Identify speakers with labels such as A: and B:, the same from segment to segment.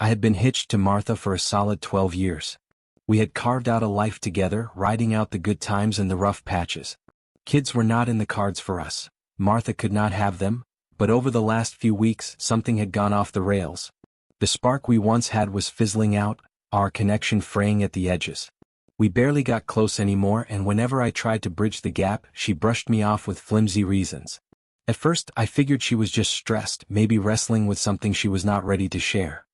A: I had been hitched to Martha for a solid 12 years. We had carved out a life together, riding out the good times and the rough patches. Kids were not in the cards for us. Martha could not have them, but over the last few weeks something had gone off the rails. The spark we once had was fizzling out, our connection fraying at the edges. We barely got close anymore, and whenever I tried to bridge the gap, she brushed me off with flimsy reasons. At first, I figured she was just stressed, maybe wrestling with something she was not ready to share.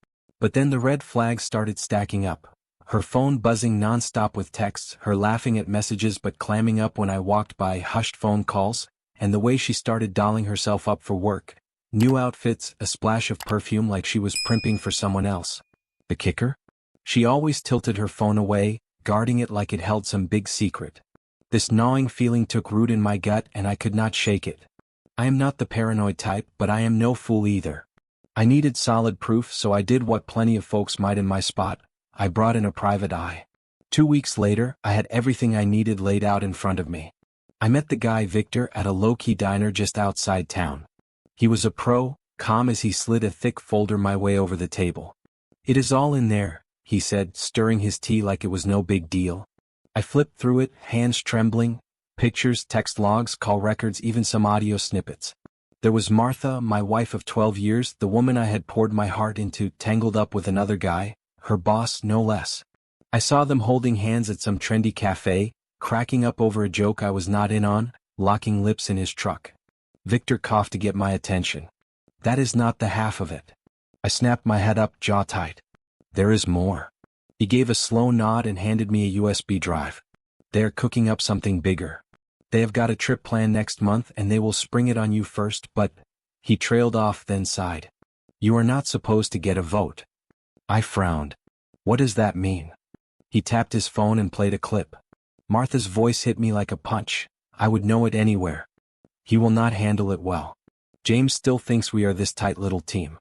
A: But then the red flags started stacking up. Her phone buzzing non-stop with texts, her laughing at messages but clamming up when I walked by, hushed phone calls, and the way she started dolling herself up for work. New outfits, a splash of perfume like she was primping for someone else. The kicker? She always tilted her phone away, guarding it like it held some big secret. This gnawing feeling took root in my gut and I could not shake it. I am not the paranoid type, but I am no fool either. I needed solid proof, so I did what plenty of folks might in my spot. I brought in a private eye. 2 weeks later, I had everything I needed laid out in front of me. I met the guy Victor at a low-key diner just outside town. He was a pro, calm as he slid a thick folder my way over the table. "It is all in there," he said, stirring his tea like it was no big deal. I flipped through it, hands trembling, pictures, text logs, call records, even some audio snippets. There was Martha, my wife of 12 years, the woman I had poured my heart into, tangled up with another guy, her boss no less. I saw them holding hands at some trendy cafe, cracking up over a joke I was not in on, locking lips in his truck. Victor coughed to get my attention. "That is not the half of it." I snapped my head up, jaw tight. "There is more." He gave a slow nod and handed me a USB drive. "They are cooking up something bigger. They have got a trip planned next month and they will spring it on you first, but—" He trailed off, then sighed. "You are not supposed to get a vote." I frowned. "What does that mean?" He tapped his phone and played a clip. Martha's voice hit me like a punch. I would know it anywhere. "He will not handle it well. James still thinks we are this tight little team.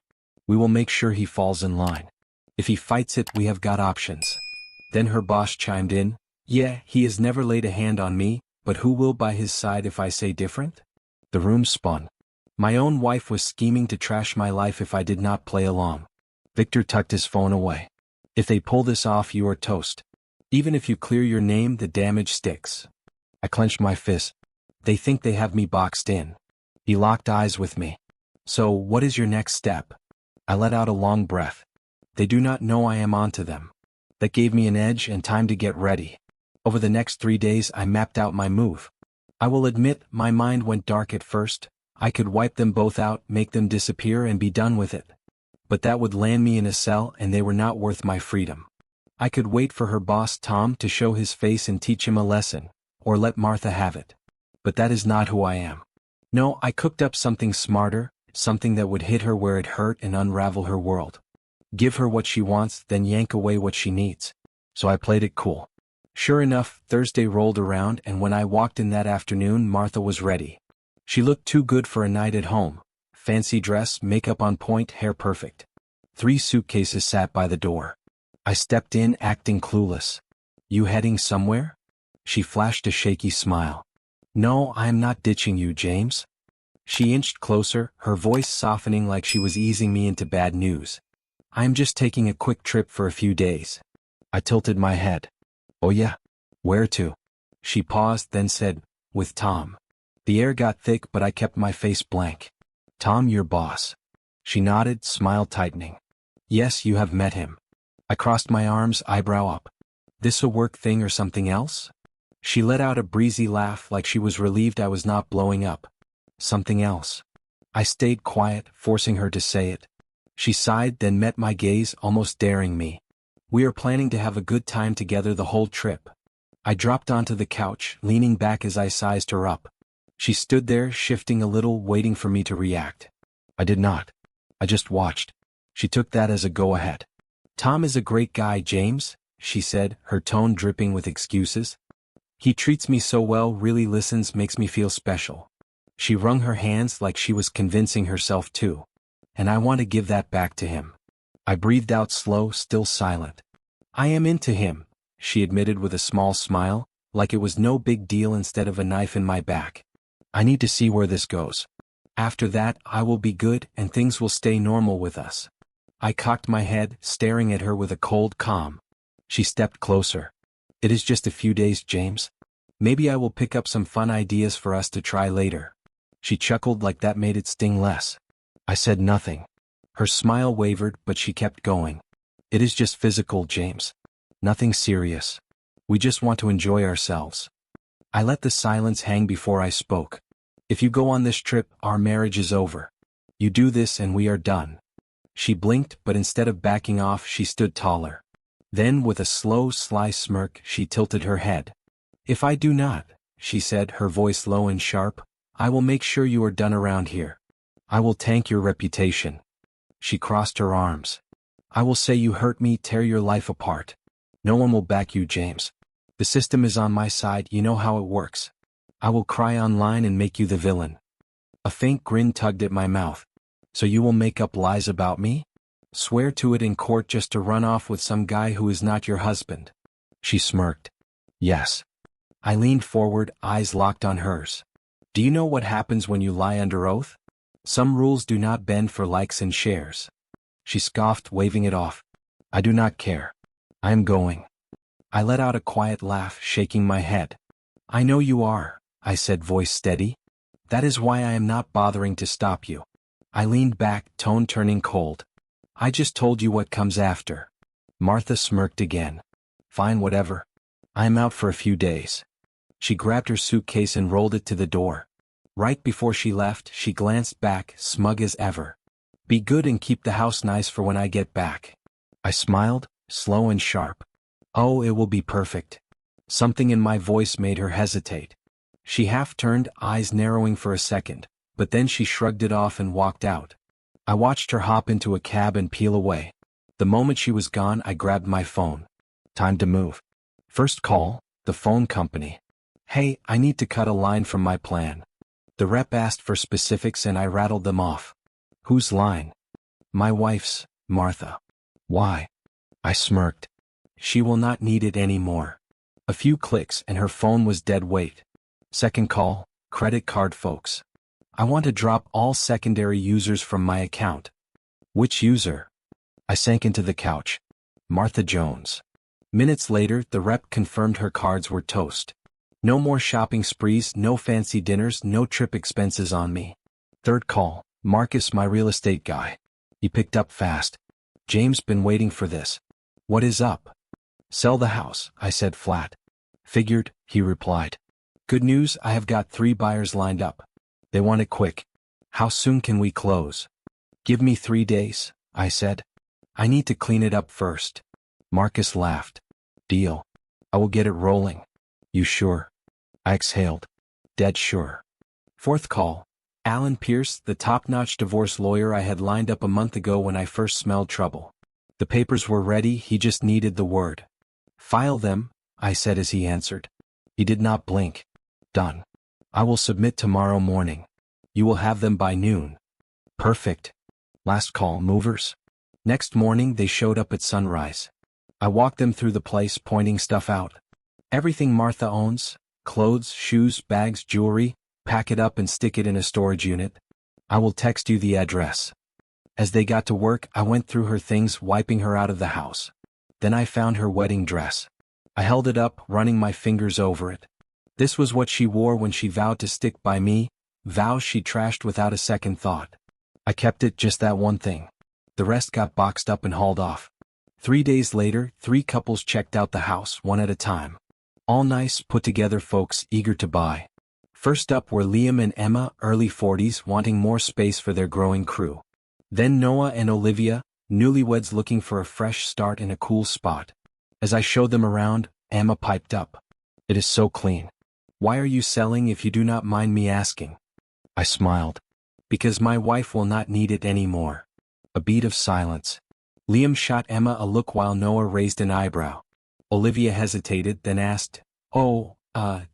A: We will make sure he falls in line. If he fights it, we have got options." Then her boss chimed in. "Yeah, he has never laid a hand on me, but who will by his side if I say different?" The room spun. My own wife was scheming to trash my life if I did not play along. Victor tucked his phone away. "If they pull this off, you are toast. Even if you clear your name, the damage sticks." I clenched my fist. "They think they have me boxed in." He locked eyes with me. "So, what is your next step?" I let out a long breath. "They do not know I am onto them." That gave me an edge and time to get ready. Over the next 3 days I mapped out my move. I will admit, my mind went dark at first. I could wipe them both out, make them disappear and be done with it. But that would land me in a cell and they were not worth my freedom. I could wait for her boss Tom to show his face and teach him a lesson, or let Martha have it. But that is not who I am. No, I cooked up something smarter, something that would hit her where it hurt and unravel her world. Give her what she wants, then yank away what she needs. So I played it cool. Sure enough, Thursday rolled around and when I walked in that afternoon, Martha was ready. She looked too good for a night at home. Fancy dress, makeup on point, hair perfect. 3 suitcases sat by the door. I stepped in, acting clueless. "You heading somewhere?" She flashed a shaky smile. "No, I am not ditching you, James." She inched closer, her voice softening like she was easing me into bad news. "I am just taking a quick trip for a few days." I tilted my head. "Oh yeah? Where to?" She paused, then said, "With Tom." The air got thick, but I kept my face blank. "Tom, your boss?" She nodded, smile tightening. "Yes, you have met him." I crossed my arms, eyebrow up. "This a work thing or something else?" She let out a breezy laugh like she was relieved I was not blowing up. "Something else." I stayed quiet, forcing her to say it. She sighed, then met my gaze, almost daring me. "We are planning to have a good time together the whole trip." I dropped onto the couch, leaning back as I sized her up. She stood there, shifting a little, waiting for me to react. I did not. I just watched. She took that as a go-ahead. "Tom is a great guy, James," she said, her tone dripping with excuses. "He treats me so well, really listens, makes me feel special." She wrung her hands like she was convincing herself too. "And I want to give that back to him." I breathed out slow, still silent. "I am into him," she admitted with a small smile, like it was no big deal instead of a knife in my back. "I need to see where this goes. After that, I will be good and things will stay normal with us." I cocked my head, staring at her with a cold calm. She stepped closer. It is just a few days, James. Maybe I will pick up some fun ideas for us to try later. She chuckled like that made it sting less. I said nothing. Her smile wavered, but she kept going. It is just physical, James. Nothing serious. We just want to enjoy ourselves. I let the silence hang before I spoke. If you go on this trip, our marriage is over. You do this and we are done. She blinked, but instead of backing off, she stood taller. Then, with a slow, sly smirk, she tilted her head. If I do not, she said, her voice low and sharp, I will make sure you are done around here. I will tank your reputation. She crossed her arms. I will say you hurt me, tear your life apart. No one will back you, James. The system is on my side, you know how it works. I will cry online and make you the villain. A faint grin tugged at my mouth. So you will make up lies about me? Swear to it in court just to run off with some guy who is not your husband. She smirked. Yes. I leaned forward, eyes locked on hers. Do you know what happens when you lie under oath? Some rules do not bend for likes and shares. She scoffed, waving it off. I do not care. I am going. I let out a quiet laugh, shaking my head. I know you are, I said, voice steady. That is why I am not bothering to stop you. I leaned back, tone turning cold. I just told you what comes after. Martha smirked again. Fine, whatever. I am out for a few days. She grabbed her suitcase and rolled it to the door. Right before she left, she glanced back, smug as ever. Be good and keep the house nice for when I get back. I smiled, slow and sharp. Oh, it will be perfect. Something in my voice made her hesitate. She half turned, eyes narrowing for a second, but then she shrugged it off and walked out. I watched her hop into a cab and peel away. The moment she was gone, I grabbed my phone. Time to move. First call, the phone company. Hey, I need to cut a line from my plan. The rep asked for specifics and I rattled them off. Whose line? My wife's, Martha. Why? I smirked. She will not need it anymore. A few clicks and her phone was dead weight. Second call, credit card folks. I want to drop all secondary users from my account. Which user? I sank into the couch. Martha Jones. Minutes later, the rep confirmed her cards were toast. No more shopping sprees, no fancy dinners, no trip expenses on me. Third call, Marcus, my real estate guy. He picked up fast. James, been waiting for this. What is up? Sell the house, I said flat. Figured, he replied. Good news, I have got 3 buyers lined up. They want it quick. How soon can we close? Give me 3 days, I said. I need to clean it up first. Marcus laughed. Deal. I will get it rolling. You sure? I exhaled. Dead sure. Fourth call. Alan Pierce, the top-notch divorce lawyer I had lined up a month ago when I first smelled trouble. The papers were ready, he just needed the word. File them, I said as he answered. He did not blink. Done. I will submit tomorrow morning. You will have them by noon. Perfect. Last call, movers. Next morning they showed up at sunrise. I walked them through the place, pointing stuff out. Everything Martha owns, clothes, shoes, bags, jewelry, pack it up and stick it in a storage unit. I will text you the address. As they got to work, I went through her things, wiping her out of the house. Then I found her wedding dress. I held it up, running my fingers over it. This was what she wore when she vowed to stick by me, vows she trashed without a second thought. I kept it, just that one thing. The rest got boxed up and hauled off. 3 days later, 3 couples checked out the house, one at a time. All nice, put-together folks eager to buy. First up were Liam and Emma, early 40s, wanting more space for their growing crew. Then Noah and Olivia, newlyweds looking for a fresh start in a cool spot. As I showed them around, Emma piped up. It is so clean. Why are you selling if you do not mind me asking? I smiled. Because my wife will not need it anymore. A beat of silence. Liam shot Emma a look while Noah raised an eyebrow. Olivia hesitated, then asked,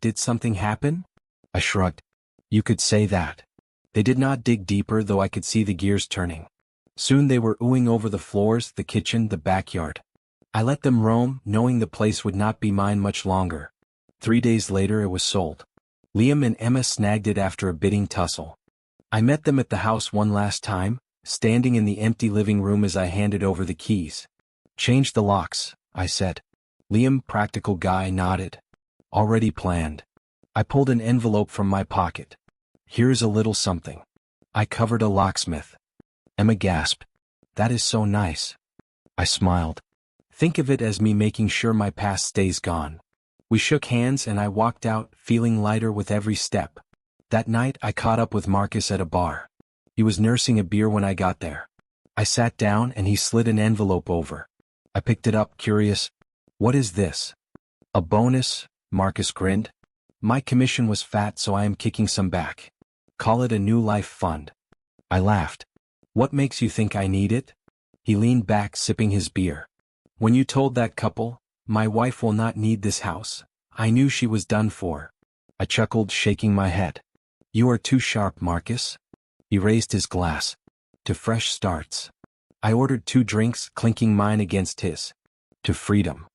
A: did something happen? I shrugged. You could say that. They did not dig deeper, though I could see the gears turning. Soon they were oohing over the floors, the kitchen, the backyard. I let them roam, knowing the place would not be mine much longer. 3 days later it was sold. Liam and Emma snagged it after a bidding tussle. I met them at the house one last time, standing in the empty living room as I handed over the keys. "Change the locks," I said. Liam, practical guy, nodded. "Already planned." I pulled an envelope from my pocket. "Here's a little something." I covered a locksmith. Emma gasped. "That is so nice." I smiled. "Think of it as me making sure my past stays gone." We shook hands and I walked out, feeling lighter with every step. That night I caught up with Marcus at a bar. He was nursing a beer when I got there. I sat down and he slid an envelope over. I picked it up, curious. "What is this?" "A bonus," Marcus grinned. "My commission was fat, so I am kicking some back. Call it a new life fund." I laughed. "What makes you think I need it?" He leaned back, sipping his beer. "When you told that couple, 'My wife will not need this house,' I knew she was done for." I chuckled, shaking my head. "You are too sharp, Marcus." He raised his glass. "To fresh starts." I ordered 2 drinks, clinking mine against his. "To freedom."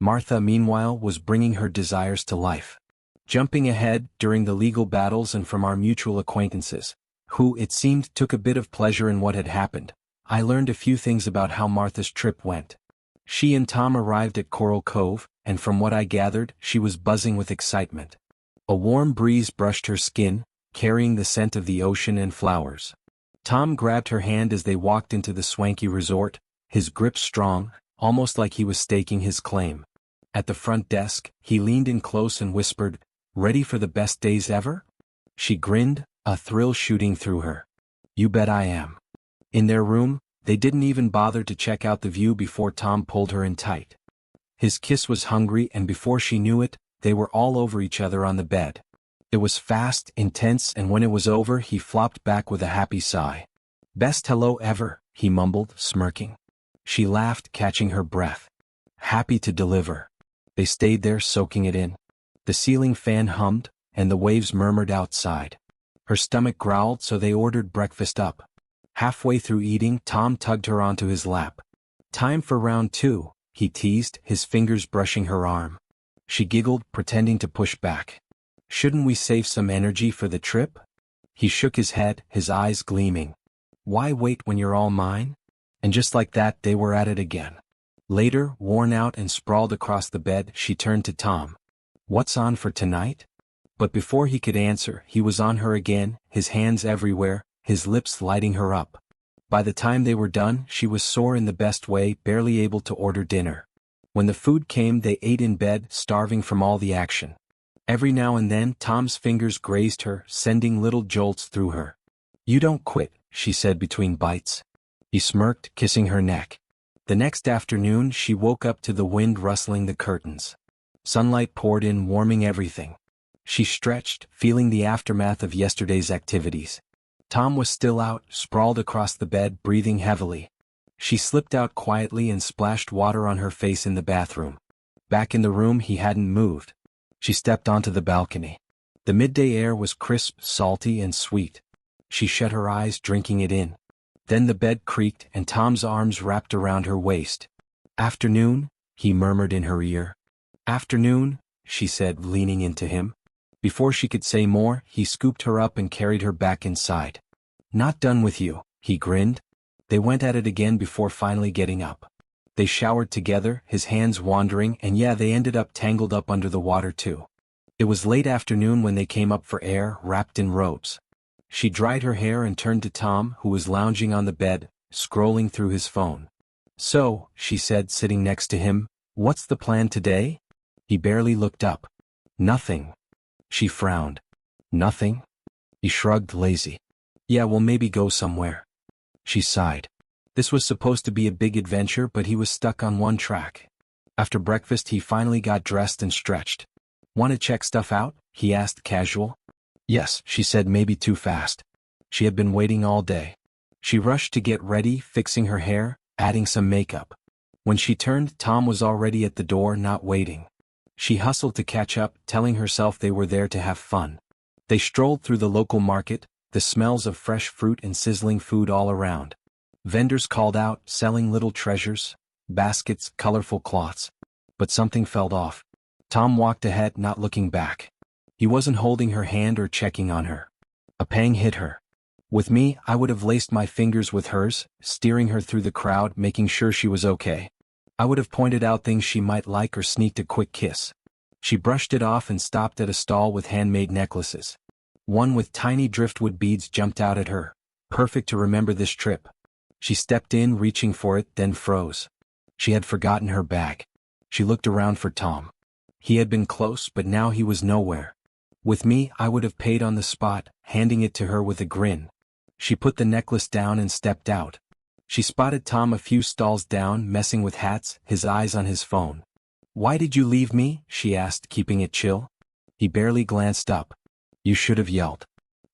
A: Martha, meanwhile, was bringing her desires to life. Jumping ahead, during the legal battles and from our mutual acquaintances, who, it seemed, took a bit of pleasure in what had happened, I learned a few things about how Martha's trip went. She and Tom arrived at Coral Cove, and from what I gathered, she was buzzing with excitement. A warm breeze brushed her skin, carrying the scent of the ocean and flowers. Tom grabbed her hand as they walked into the swanky resort, his grip strong, almost like he was staking his claim. At the front desk, he leaned in close and whispered, "Ready for the best days ever?" She grinned, a thrill shooting through her. "You bet I am." In their room, they didn't even bother to check out the view before Tom pulled her in tight. His kiss was hungry, and before she knew it, they were all over each other on the bed. It was fast, intense, and when it was over he flopped back with a happy sigh. "Best hello ever," he mumbled, smirking. She laughed, catching her breath. "Happy to deliver." They stayed there, soaking it in. The ceiling fan hummed, and the waves murmured outside. Her stomach growled, so they ordered breakfast up. Halfway through eating, Tom tugged her onto his lap. "Time for round 2, he teased, his fingers brushing her arm. She giggled, pretending to push back. "Shouldn't we save some energy for the trip?" He shook his head, his eyes gleaming. "Why wait when you're all mine?" And just like that, they were at it again. Later, worn out and sprawled across the bed, she turned to Tom. "What's on for tonight?" But before he could answer, he was on her again, his hands everywhere, his lips lighting her up. By the time they were done, she was sore in the best way, barely able to order dinner. When the food came, they ate in bed, starving from all the action. Every now and then, Tom's fingers grazed her, sending little jolts through her. "You don't quit," she said between bites. He smirked, kissing her neck. The next afternoon, she woke up to the wind rustling the curtains. Sunlight poured in, warming everything. She stretched, feeling the aftermath of yesterday's activities. Tom was still out, sprawled across the bed, breathing heavily. She slipped out quietly and splashed water on her face in the bathroom. Back in the room, he hadn't moved. She stepped onto the balcony. The midday air was crisp, salty, and sweet. She shut her eyes, drinking it in. Then the bed creaked, and Tom's arms wrapped around her waist. "Afternoon," he murmured in her ear. "Afternoon," she said, leaning into him. Before she could say more, he scooped her up and carried her back inside. "Not done with you," he grinned. They went at it again before finally getting up. They showered together, his hands wandering, and yeah, they ended up tangled up under the water too. It was late afternoon when they came up for air, wrapped in robes. She dried her hair and turned to Tom, who was lounging on the bed, scrolling through his phone. "So," she said, sitting next to him, "what's the plan today?" He barely looked up. "Nothing." She frowned. "Nothing?" He shrugged, lazy. "Yeah, we'll maybe go somewhere." She sighed. This was supposed to be a big adventure, but he was stuck on one track. After breakfast, he finally got dressed and stretched. "Want to check stuff out?" he asked, casual. "Yes," she said, maybe too fast. She had been waiting all day. She rushed to get ready, fixing her hair, adding some makeup. When she turned, Tom was already at the door, not waiting. She hustled to catch up, telling herself they were there to have fun. They strolled through the local market, the smells of fresh fruit and sizzling food all around. Vendors called out, selling little treasures, baskets, colorful cloths. But something felt off. Tom walked ahead, not looking back. He wasn't holding her hand or checking on her. A pang hit her. With me, I would have laced my fingers with hers, steering her through the crowd, making sure she was okay. I would have pointed out things she might like or sneaked a quick kiss. She brushed it off and stopped at a stall with handmade necklaces. One with tiny driftwood beads jumped out at her. Perfect to remember this trip. She stepped in, reaching for it, then froze. She had forgotten her bag. She looked around for Tom. He had been close, but now he was nowhere. With me, I would have paid on the spot, handing it to her with a grin. She put the necklace down and stepped out. She spotted Tom a few stalls down, messing with hats, his eyes on his phone. "Why did you leave me?" she asked, keeping it chill. He barely glanced up. "You should have yelled."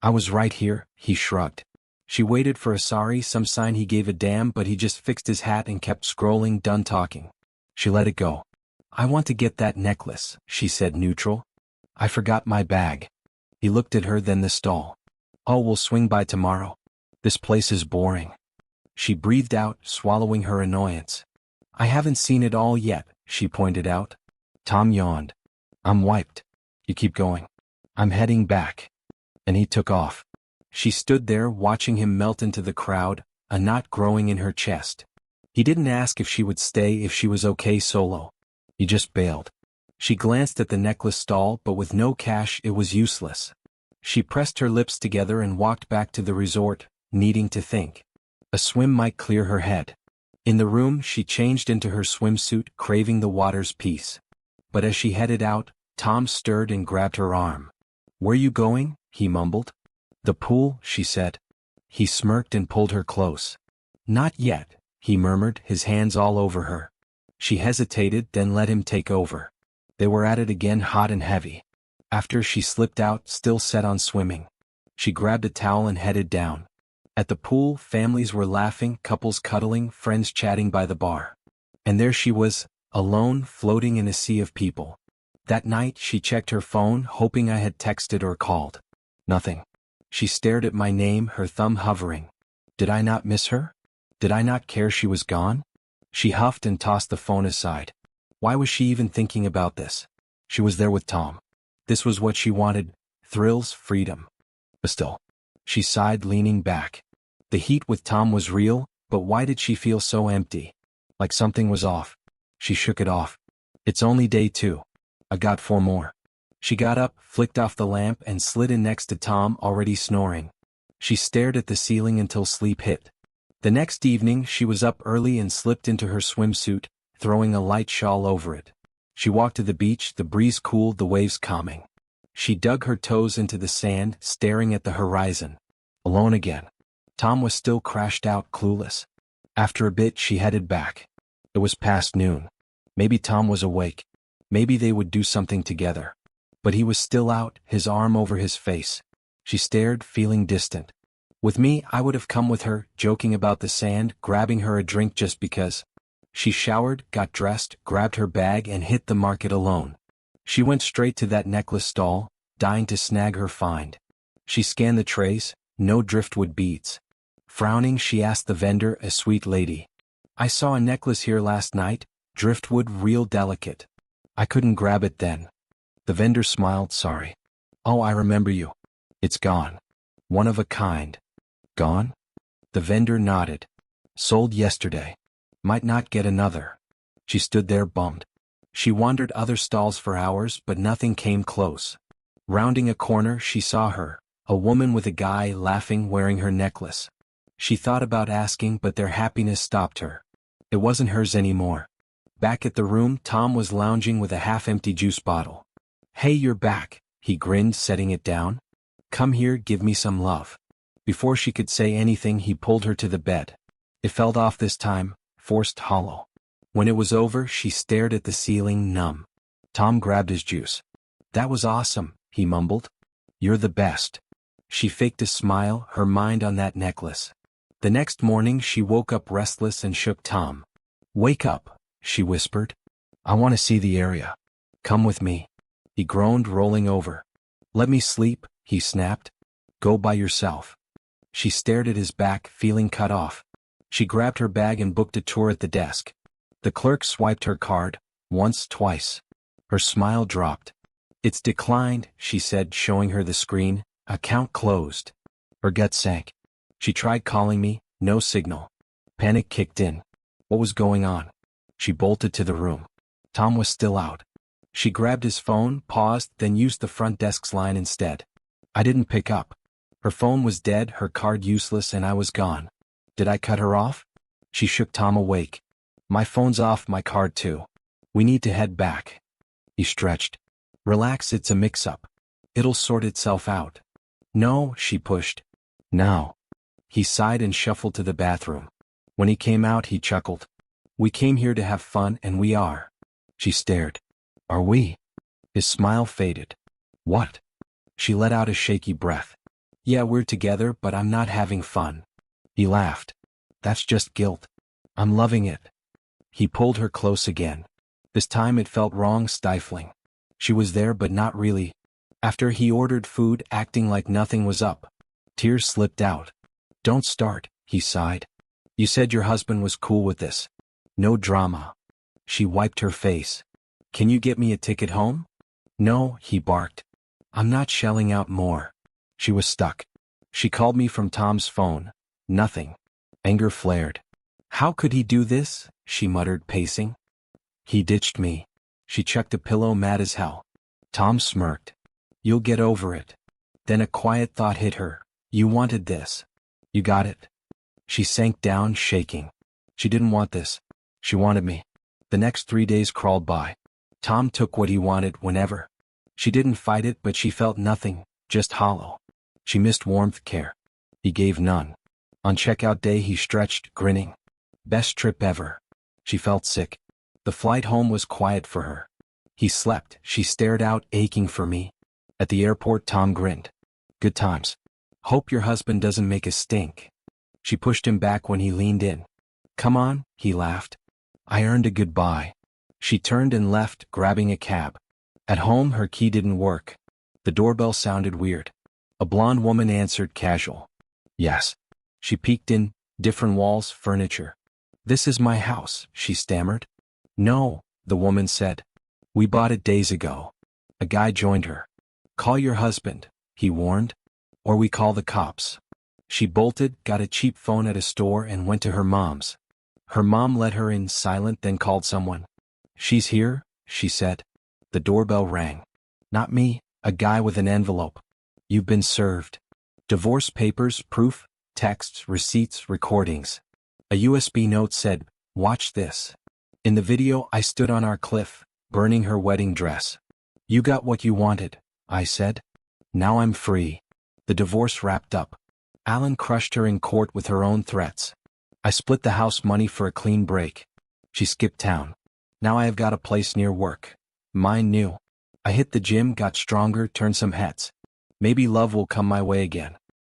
A: "I was right here," he shrugged. She waited for a sorry, some sign he gave a damn, but he just fixed his hat and kept scrolling, done talking. She let it go. "I want to get that necklace," she said, neutral. "I forgot my bag." He looked at her, then the stall. "Oh, we'll swing by tomorrow. This place is boring." She breathed out, swallowing her annoyance. "I haven't seen it all yet," she pointed out. Tom yawned. "I'm wiped. You keep going. I'm heading back." And he took off. She stood there, watching him melt into the crowd, a knot growing in her chest. He didn't ask if she would stay, if she was okay solo. He just bailed. She glanced at the necklace stall, but with no cash, it was useless. She pressed her lips together and walked back to the resort, needing to think. A swim might clear her head. In the room, she changed into her swimsuit, craving the water's peace. But as she headed out, Tom stirred and grabbed her arm. "Where you going?" he mumbled. "The pool," she said. He smirked and pulled her close. "Not yet," he murmured, his hands all over her. She hesitated, then let him take over. They were at it again, hot and heavy. After she slipped out, still set on swimming. She grabbed a towel and headed down. At the pool, families were laughing, couples cuddling, friends chatting by the bar. And there she was, alone, floating in a sea of people. That night, she checked her phone, hoping I had texted or called. Nothing. She stared at my name, her thumb hovering. Did I not miss her? Did I not care she was gone? She huffed and tossed the phone aside. Why was she even thinking about this? She was there with Tom. This was what she wanted: thrills, freedom. But still. She sighed, leaning back. The heat with Tom was real, but why did she feel so empty? Like something was off. She shook it off. It's only day 2. I got 4 more. She got up, flicked off the lamp, and slid in next to Tom, already snoring. She stared at the ceiling until sleep hit. The next evening, she was up early and slipped into her swimsuit, throwing a light shawl over it. She walked to the beach, the breeze cooled, the waves calming. She dug her toes into the sand, staring at the horizon. Alone again. Tom was still crashed out, clueless. After a bit, she headed back. It was past noon. Maybe Tom was awake. Maybe they would do something together. But he was still out, his arm over his face. She stared, feeling distant. With me, I would have come with her, joking about the sand, grabbing her a drink just because. She showered, got dressed, grabbed her bag, and hit the market alone. She went straight to that necklace stall, dying to snag her find. She scanned the trays, no driftwood beads. Frowning, she asked the vendor, a sweet lady. "I saw a necklace here last night, driftwood, real delicate. I couldn't grab it then." The vendor smiled, sorry. "Oh, I remember you. It's gone. One of a kind." "Gone?" The vendor nodded. "Sold yesterday. Might not get another." She stood there, bummed. She wandered other stalls for hours, but nothing came close. Rounding a corner, she saw her, a woman with a guy, laughing, wearing her necklace. She thought about asking, but their happiness stopped her. It wasn't hers anymore. Back at the room, Tom was lounging with a half-empty juice bottle. "Hey, you're back," he grinned, setting it down. "Come here, give me some love." Before she could say anything, he pulled her to the bed. It felt off this time, forced, hollow. When it was over, she stared at the ceiling, numb. Tom grabbed his juice. "That was awesome," he mumbled. "You're the best." She faked a smile, her mind on that necklace. The next morning, she woke up restless and shook Tom. "Wake up," she whispered. "I want to see the area. Come with me." He groaned, rolling over. "Let me sleep," he snapped. "Go by yourself." She stared at his back, feeling cut off. She grabbed her bag and booked a tour at the desk. The clerk swiped her card, once, twice. Her smile dropped. "It's declined," she said, showing her the screen. "Account closed." Her gut sank. She tried calling me, no signal. Panic kicked in. What was going on? She bolted to the room. Tom was still out. She grabbed his phone, paused, then used the front desk's line instead. I didn't pick up. Her phone was dead, her card useless, and I was gone. Did I cut her off? She shook Tom awake. My phone's off, my card too. We need to head back. He stretched. Relax, it's a mix-up. It'll sort itself out. No, she pushed. Now. He sighed and shuffled to the bathroom. When he came out, he chuckled. We came here to have fun, and we are. She stared. Are we? His smile faded. What? She let out a shaky breath. Yeah, we're together, but I'm not having fun. He laughed. That's just guilt. I'm loving it. He pulled her close again. This time it felt wrong, stifling. She was there, but not really. After he ordered food, acting like nothing was up. Tears slipped out. Don't start, he sighed. You said your husband was cool with this. No drama. She wiped her face. Can you get me a ticket home? No, he barked. I'm not shelling out more. She was stuck. She called me from Tom's phone. Nothing. Anger flared. How could he do this? She muttered, pacing. He ditched me. She checked a pillow, mad as hell. Tom smirked. You'll get over it. Then a quiet thought hit her. You wanted this. You got it. She sank down, shaking. She didn't want this. She wanted me. The next 3 days crawled by. Tom took what he wanted whenever. She didn't fight it, but she felt nothing, just hollow. She missed warmth, care. He gave none. On checkout day he stretched, grinning. Best trip ever. She felt sick. The flight home was quiet for her. He slept. She stared out, aching for me. At the airport, Tom grinned. Good times. Hope your husband doesn't make a stink. She pushed him back when he leaned in. Come on, he laughed. I earned a goodbye. She turned and left, grabbing a cab. At home, her key didn't work. The doorbell sounded weird. A blonde woman answered, casual. Yes. She peeked in, different walls, furniture. This is my house, she stammered. No, the woman said. We bought it days ago. A guy joined her. Call your husband, he warned. Or we call the cops. She bolted, got a cheap phone at a store, and went to her mom's. Her mom let her in, silent, then called someone. She's here, she said. The doorbell rang. Not me, a guy with an envelope. You've been served. Divorce papers, proof, texts, receipts, recordings. A USB note said, watch this. In the video, I stood on our cliff, burning her wedding dress. You got what you wanted, I said. Now I'm free. The divorce wrapped up. Alan crushed her in court with her own threats. I split the house money for a clean break. She skipped town. Now I have got a place near work. Mine new. I hit the gym, got stronger, turned some heads. Maybe love will come my way again.